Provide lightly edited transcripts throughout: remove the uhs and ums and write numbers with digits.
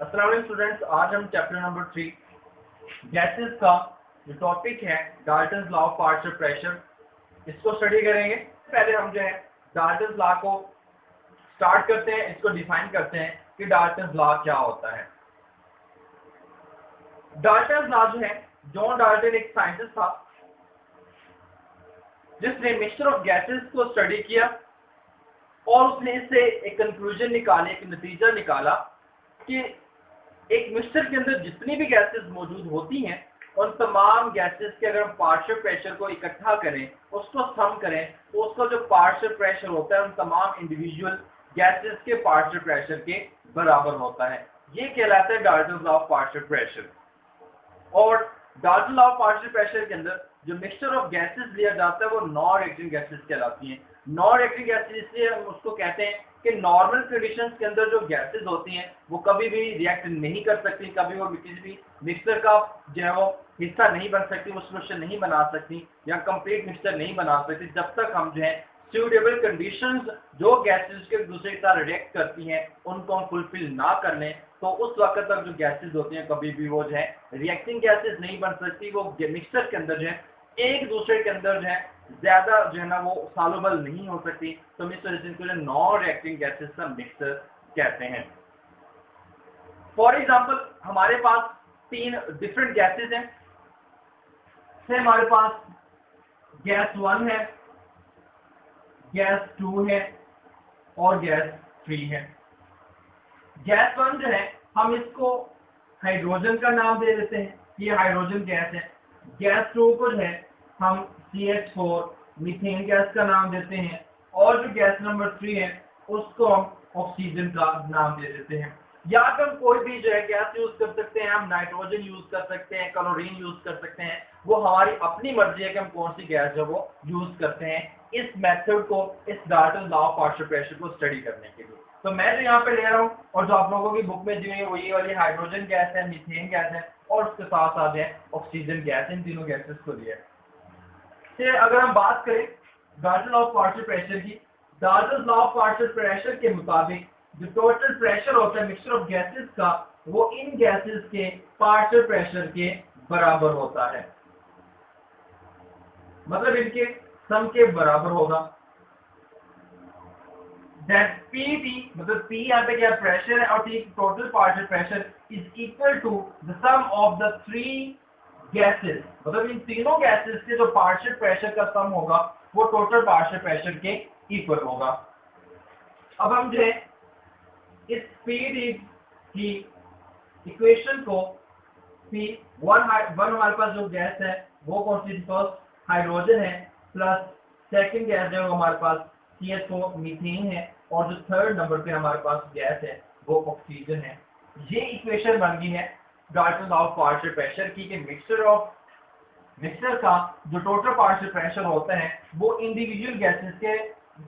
अस्सलाम वालेकुम स्टूडेंट्स, आज हम चैप्टर नंबर 3 गैसेस का जो टॉपिक है Dalton's law of partial pressure, इसको स्टडी करेंगे। पहले हम जो है डाल्टन्स लॉ को स्टार्ट करते हैं, इसको डिफाइन करते हैं कि डाल्टन्स लॉ क्या होता है। डाल्टन्स लॉ जो है, जॉन डाल्टन एक साइंटिस्ट था जिसने मिक्सचर ऑफ गैसेस को स्टडी किया और उसने इससे एक कंक्लूजन निकाले, एक नतीजा निकाला कि एक मिक्सचर के अंदर जितनी भी गैसेस मौजूद होती हैं उन तमाम गैसेस के अगर हम पार्शियल प्रेशर को इकट्ठा करें, उसको सम करें, तो उसका जो पार्शियल प्रेशर होता है उन तमाम इंडिविजुअल गैसेस के पार्शियल प्रेशर के बराबर होता है। ये कहलाता है Dalton's law of partial pressure. और Dalton law of partial pressure के अंदर जो मिक्सचर ऑफ गैसेस लिया जाता है वो नॉन रिएक्टिंग गैसेस कहलाती हैं। नॉन रिएक्टिंग गैसेस इसलिए हम उसको कहते हैं कि नॉर्मल कंडीशंस के अंदर जो गैसेस होती हैं वो कभी भी रिएक्ट नहीं कर सकती, कभी वो किसी भी मिक्सचर का जो है वो हिस्सा नहीं बन सकती, वो सोल्यूशन नहीं बना सकती या कंप्लीट मिक्सचर नहीं बना सकती जब तक हम जो है सूटेबल कंडीशंस जो गैसेस के दूसरे के साथ रिएक्ट करती हैं उनको हम फुलफिल ना कर लें, तो उस वक्त तक जो गैसेस होती हैं कभी भी वो जो है रिएक्टिंग गैसेस नहीं बन सकती। वो मिक्सचर के अंदर जो है एक दूसरे के अंदर जो है ज्यादा जो है ना वो सॉल्युबल नहीं हो सकती, तो हम इस वजह से इनको नॉन रिएक्टिंग गैसेस का मिक्सचर कहते हैं। फॉर एग्जांपल हमारे पास 3 डिफरेंट गैसेस हैं। से हमारे पास गैस 1 है, गैस 2 है और गैस 3 है। गैस 1 जो है हम इसको हाइड्रोजन का नाम दे देते हैं, ये हाइड्रोजन गैस है। गैस 2 को जो है हम CH4 मीथेन गैस का नाम देते हैं और जो गैस नंबर 3 है उसको हम ऑक्सीजन का नाम दे देते हैं। या फिर हम कोई भी जो है गैस यूज कर सकते हैं, हम नाइट्रोजन यूज कर सकते हैं, क्लोरीन यूज कर सकते हैं, वो हमारी अपनी मर्जी है कि हम कौन सी गैस जो वो यूज करते हैं इस मेथड को, इस Dalton law of partial pressure को स्टडी करने के लिए। तो मैं जो यहाँ पे ले रहा हूँ और जो आप लोगों की बुक में दी हुई है वो ये वाली हाइड्रोजन गैस है, मीथेन गैस है और उसके साथ साथ है ऑक्सीजन गैस, इन तीनों गैसेस को लिया है। अगर हम बात करें Dalton law of partial pressure की, Dalton law of partial pressure के मुताबिक जो टोटल प्रेशर होता है मिक्सचर ऑफ गैसेस का वो इन गैसेस के पार्शियल प्रेशर के बराबर होता है, मतलब इनके सम के बराबर होगा। That PT मतलब P यहाँ पे क्या प्रेशर है और T total partial pressure is equal to the sum of the 3 gases, मतलब इन तीनों गैसेस के जो पार्शियल प्रेशर का सम होगा वो टोटल पार्शियल प्रेशर के इक्वल होगा। अब हम जो है इस PD की इक्वेशन को P1 हमारे पास जो गैस है वो कौन सी, फर्स्ट हाइड्रोजन है, प्लस सेकंड गैस है वो हमारे पास CH4 मीथेन है और जो थर्ड नंबर पे हमारे पास गैस है वो ऑक्सीजन है। ये इक्वेशन बन गई है Dalton law of partial pressure की कि मिक्सचर का जो टोटल पार्शियल प्रेशर होता है वो इंडिविजुअल गैसेस के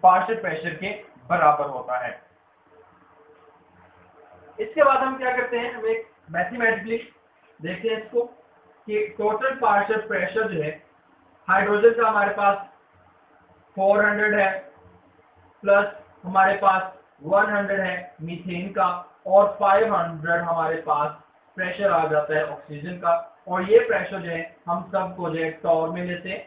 पार्शियल प्रेशर के बराबर होता है। इसके बाद हम क्या करते हैं, हम एक मैथमेटिकली देखते हैं इसको कि टोटल पार्शियल प्रेशर जो है हाइड्रोजन का हमारे पास 400 है, प्लस हमारे पास 100 है मीथेन का और 500 हमारे पास प्रेशर आ जाता है ऑक्सीजन का। और ये प्रेशर जो है हम सबको जो है टॉर में लेते हैं,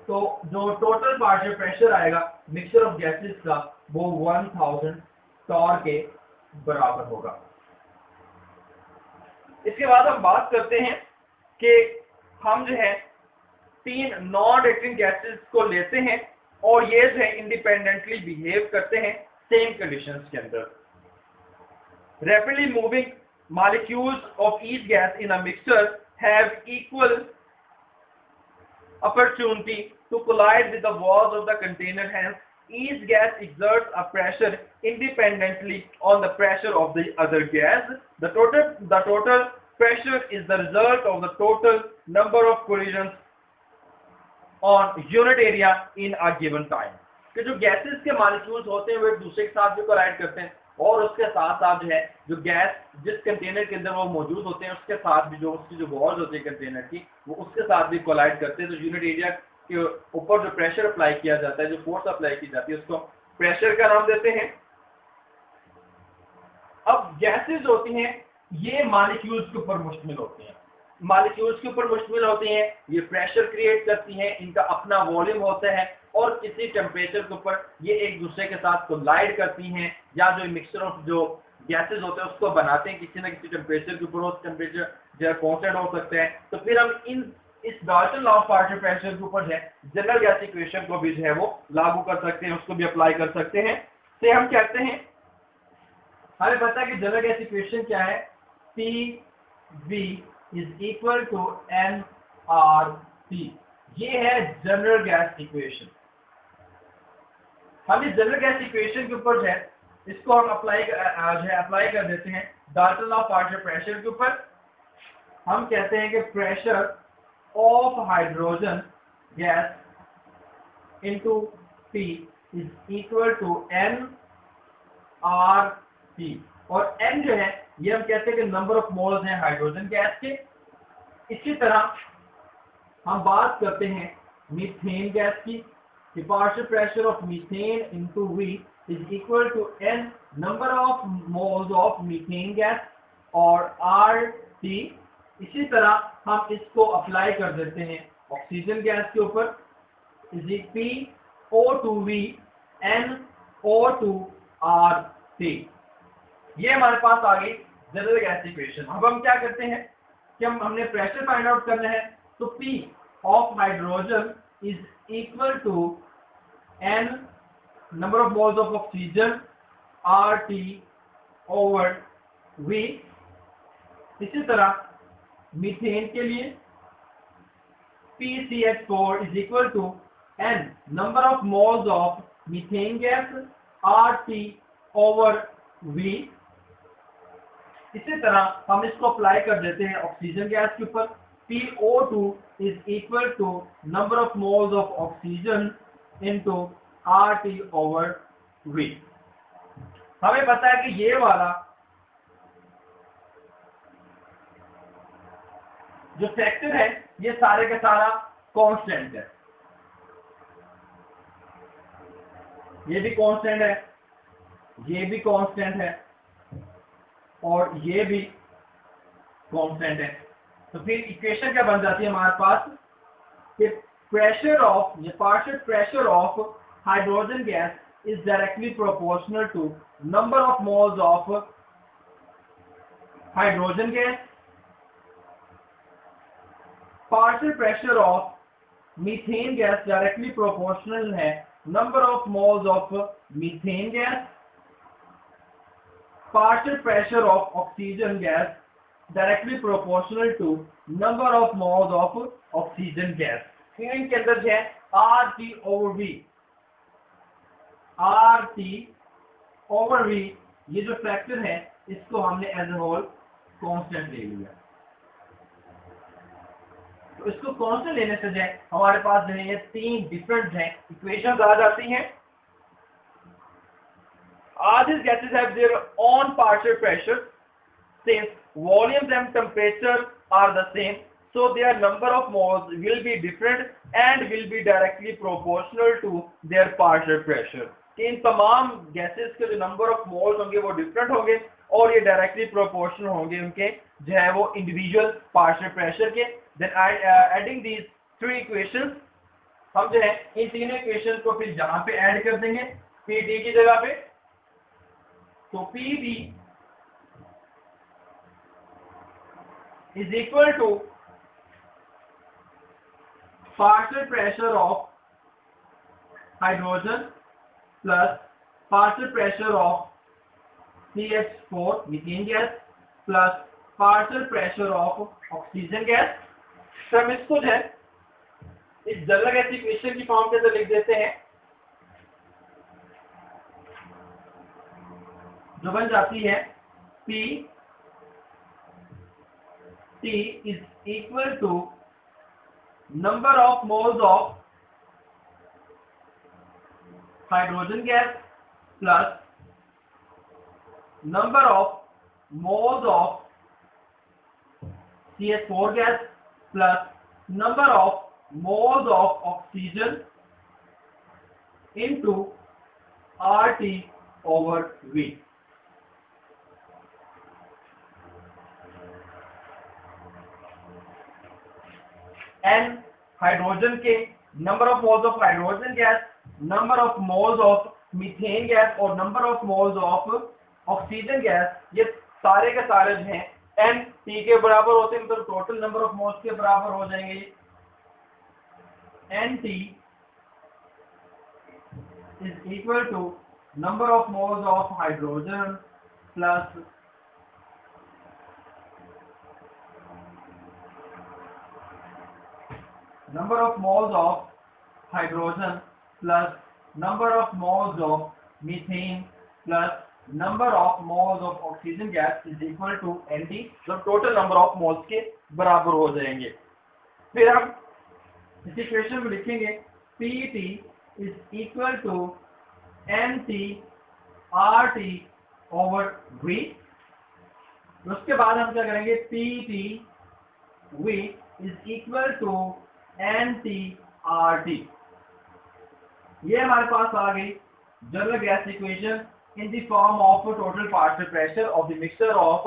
तो जो टोटल पार्शियल प्रेशर आएगा मिक्सचर ऑफ गैसेस का वो 1000 टॉर के बराबर होगा। इसके बाद हम बात करते हैं कि हम जो है 3 नॉन रिएक्टिंग गैसेस को लेते हैं और ये जो है इंडिपेंडेंटली बिहेव करते हैं सेम कंडीशंस के अंदर। Rapidly moving molecules of each gas in a mixture have equal opportunity to collide with the walls of the container. Hence, each gas exerts a pressure independently on the pressure of the other gas. The total pressure is the result of the total number of collisions on unit area in a given time. कि जो gases के molecules होते हैं वो एक दूसरे के साथ भी कोलाइड करते हैं और उसके साथ साथ जो है जो गैस जिस कंटेनर के अंदर वो मौजूद होते हैं उसके साथ भी जो उसकी जो वॉल्स होती है कंटेनर की वो उसके साथ भी कोलाइड करते हैं। तो यूनिट एरिया के ऊपर जो प्रेशर अप्लाई किया जाता है, जो फोर्स अप्लाई की जाती है उसको प्रेशर का नाम देते हैं। अब गैसेज होती हैं ये मॉलिक्यूल्स के ऊपर मुश्तमिल होती हैं, मॉलिक्यूल्स के ऊपर मुश्तमिल होती हैं, ये प्रेशर क्रिएट करती हैं, इनका अपना वॉल्यूम होता है और किसी टेम्परेचर के ऊपर ये एक दूसरे के साथ कोलाइड करती हैं, या जो मिक्सचर ऑफ जो गैसेज होते हैं उसको बनाते हैं किसी न किसी टेम्परेचर के ऊपर, वो टेम्परेचर जो है कांस्टेंट हो सकता है। तो फिर हम इस Dalton law of partial pressure के ऊपर है जनरल गैस इक्वेशन को भी जो है वो लागू कर सकते हैं, उसको भी अप्लाई कर सकते हैं। से हम कहते हैं, हमें पता है कि जनरल गैस इक्वेशन क्या है, PV is equal to nRT। ये है जनरल गैस इक्वेशन। हम इस जनरल गैस इक्वेशन के ऊपर जो है इसको हम अप्लाई कर देते हैं Dalton law of partial pressure के ऊपर। हम कहते हैं कि pressure of hydrogen gas into P is equal to nRT, और n जो है ये हम कहते हैं कि नंबर ऑफ मोल्स हैं हाइड्रोजन गैस के। इसी तरह हम बात करते हैं मीथेन गैस की, the partial pressure of methane into V is equal to n number of moles of methane gas और RT। इसी तरह हम इसको अप्लाई कर देते हैं ऑक्सीजन गैस के ऊपर, इज PO2V NO2RT। ये हमारे पास आ गई जनरल गैस इक्वेशन। अब हम क्या करते हैं कि हमने प्रेशर फाइंड आउट करना है, तो P of hydrogen is equal to n number of moles of oxygen RT over V। इसी तरह मीथेन के लिए PCH4 is equal to n number of moles of methane gas RT over V। इसी तरह हम इसको अप्लाई कर देते हैं ऑक्सीजन गैस के ऊपर, PO2 is equal to number of moles of oxygen into RT over V। हमें पता है कि ये वाला जो फैक्टर है ये सारे का सारा कांस्टेंट है, ये भी कांस्टेंट है, ये भी कांस्टेंट है और ये भी कांस्टेंट है। तो फिर इक्वेशन क्या बन जाती है हमारे पास कि pressure of the partial pressure of hydrogen gas is directly proportional to number of moles of hydrogen gas। partial pressure of methane gas directly proportional है number of moles of methane gas। partial pressure of oxygen gas directly proportional to number of moles of oxygen gas। इनके अंदर जो है RT over V, RT over V ये जो factor है इसको हमने एज ए होल कांस्टेंट ले लिया। तो इसको कांस्टेंट लेने से जो है हमारे पास जो है ये तीन डिफरेंट हैं इक्वेशंस आ जाती हैं। All these gases have their own partial pressure since volumes and temperature are the same, so their number of moles will be different and will be directly proportional to their partial pressure। कि इन तमाम gases के जो number of moles होंगे वो different होंगे और ये directly proportional होंगे उनके जो है वो इंडिविजुअल पार्शियल प्रेशर के। Then adding these three equations, हम जो है इन तीनों इक्वेशंस को फिर जहां पे ऐड कर देंगे Pt की जगह पे, तो Pv is equal to partial pressure of hydrogen plus partial pressure of CH4 methane gas plus partial pressure of oxygen gas। तो हम इसको जो है इस जनरल गैस इक्वेशन की फॉर्म के अंदर लिख देते हैं, जो बन जाती है P T is equal to number of moles of hydrogen gas plus number of moles of CH4 gas plus number of moles of oxygen into RT over V। n hydrogen के, number of moles of hydrogen gas, number of moles of methane gas और number of moles of oxygen gas, ये सारे के सारे जो हैं n t के बराबर होते हैं, मतलब टोटल नंबर ऑफ मोल्स के बराबर हो जाएंगे। n t is equal to number of moles of hydrogen plus number of moles of hydrogen plus number of moles of methane plus number of moles of oxygen gas is equal to NT, जो total number of moles के बराबर हो जाएंगे। फिर हम इस equation को लिखेंगे PT is equal to NT RT over V। उसके बाद हम क्या करेंगे, PT V is equal to NT RT। ये हमारे पास आ गई general gas equation in the form of total partial pressure of the mixture of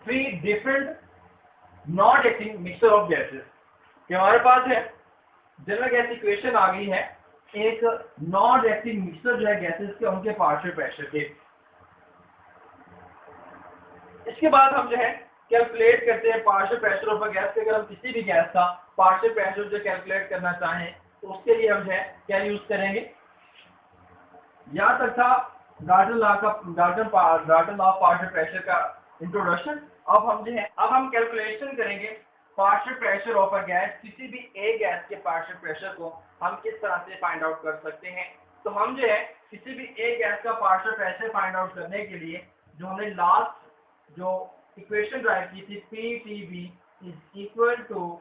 three different non-reacting mixture of gases। कि हमारे पास है जनरल गैस इक्वेशन आ गई है एक नॉन रिएक्टिव मिक्सचर जो है गैसेस के, उनके पार्शियल प्रेशर के। इसके बाद हम जो है कैलकुलेट करते हैं partial pressure of a gas के। अगर हम किसी भी गैस का पार्शियल प्रेशर जो कैलकुलेट करना चाहें तो उसके लिए हम जो है क्या यूज करेंगे, यहाँ तक था Dalton law of partial pressure का इंट्रोडक्शन। अब हम कैलकुलेशन करेंगे partial pressure of a gas. किसी भी ए गैस के पार्शियल प्रेशर को हम किस तरह से फाइंड आउट कर सकते हैं। तो हम जो है किसी भी ए गैस का पार्शियल प्रेशर फाइंड आउट करने के लिए जो हमने लास्ट जो इक्वेशन ड्राइव की थी, PTV is equal to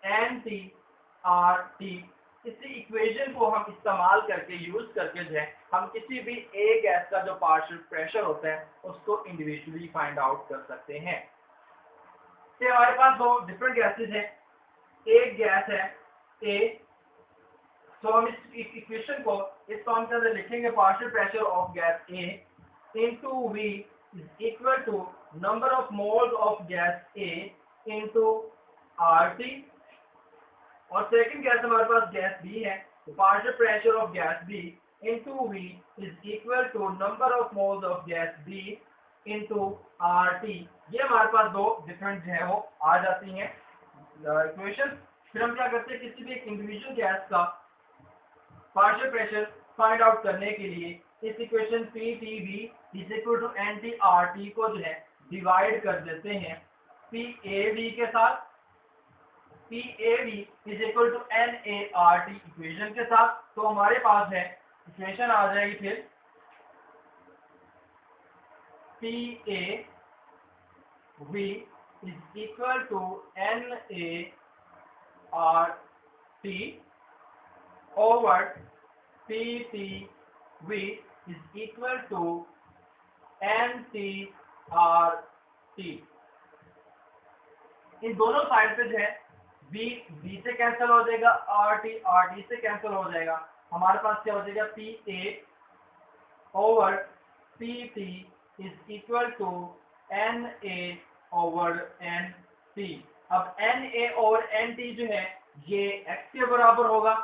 NTRT, इसी इक्वेशन को हम इस्तेमाल करके यूज करके जो है हम किसी भी ए गैस का जो पार्शियल प्रेशर होता है उसको इंडिविजुअली फाइंड आउट कर सकते हैं। तो हमारे पास दो डिफरेंट गैसेस हैं, एक गैस है ए, तो हम इस इक्वेशन को इस फॉर्म के अंदर लिखेंगे, partial pressure of gas A into V is equal to number of moles of gas A into RT. और सेकंड गैस हमारे पास गैस बी है, तो partial pressure of gas B into V is equal to number of moles of gas B into RT. ये हमारे पास दो different जो है वो आ जाती हैं इक्वेशन। फिर हम क्या करते हैं, किसी भी एक इंडिविजुअल गैस का पार्शियल प्रेशर फाइंड आउट करने के लिए इस equation PTV is equal to NTRT को जो है डिवाइड कर देते हैं PAV के साथ। PAV is equal to NART equation के साथ। तो हमारे पास है इक्वेशन आ जाएगी फिर PAV is equal to NART over PTV is equal to NTRT। इन दोनों साइड पे जो है B से कैंसिल हो जाएगा, RT से कैंसिल हो जाएगा। हमारे पास क्या हो जाएगा, PA over PT is equal to NA over NT। अब NA ओवर NT जो है ये x के बराबर होगा,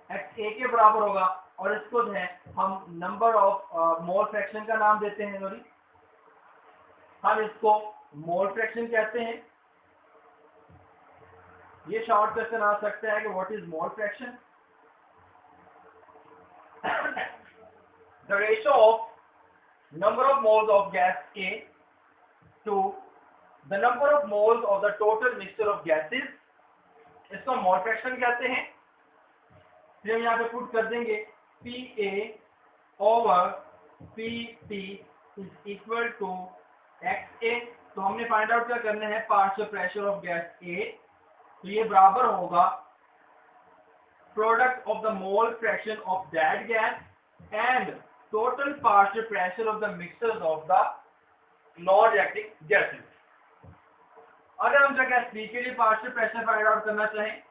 x a के बराबर होगा, और इसको जो है हम नंबर ऑफ मोल फ्रैक्शन का नाम देते हैं। सॉरी, हम इसको मोल फ्रैक्शन कहते हैं। ये शॉर्ट क्वेश्चन आ सकता है कि what is mole fraction. The ratio of number of moles of gas A to the number of moles of the total mixture of gases, इसको मोल फ्रैक्शन कहते हैं। फिर हम यहाँ पे पुट कर देंगे PA over PT is equal to XA। तो हमने फाइंड आउट क्या करना है, partial pressure of gas A। तो ये बराबर होगा product of the mole fraction of that gas and total partial pressure of the mixtures of the non reacting gases. अगर हम गैस B के लिए पार्शियल प्रेशर फाइंड आउट करना चाहें,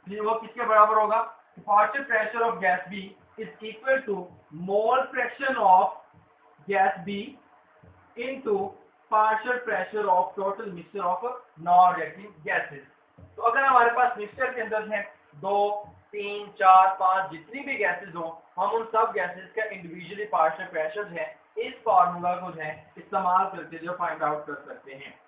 वो किसके बराबर होगा, partial pressure of gas B is equal to mole fraction of gas B into partial pressure of total mixture of non reacting gases. तो अगर हमारे पास मिक्सचर के अंदर है 2, 3, 4, 5 जितनी भी गैसेस हो, हम उन सब गैसेस का इंडिविजुअली पार्शियल प्रेशर है इस फार्मूला को है इस्तेमाल करके जो फाइंड आउट कर सकते हैं।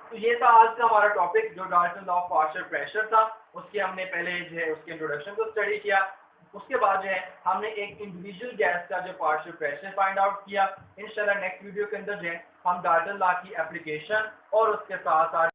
तो ये था आज का हमारा टॉपिक जो Dalton law of partial pressure था, उसके हमने पहले जो है उसके इंट्रोडक्शन को स्टडी किया। उसके बाद जो है हमने एक इंडिविजुअल गैस का जो पार्शियल प्रेशर फाइंड आउट किया। इंशाल्लाह नेक्स्ट वीडियो के अंदर जो है हम डाल्टन लॉ की एप्लीकेशन और उसके साथ साथ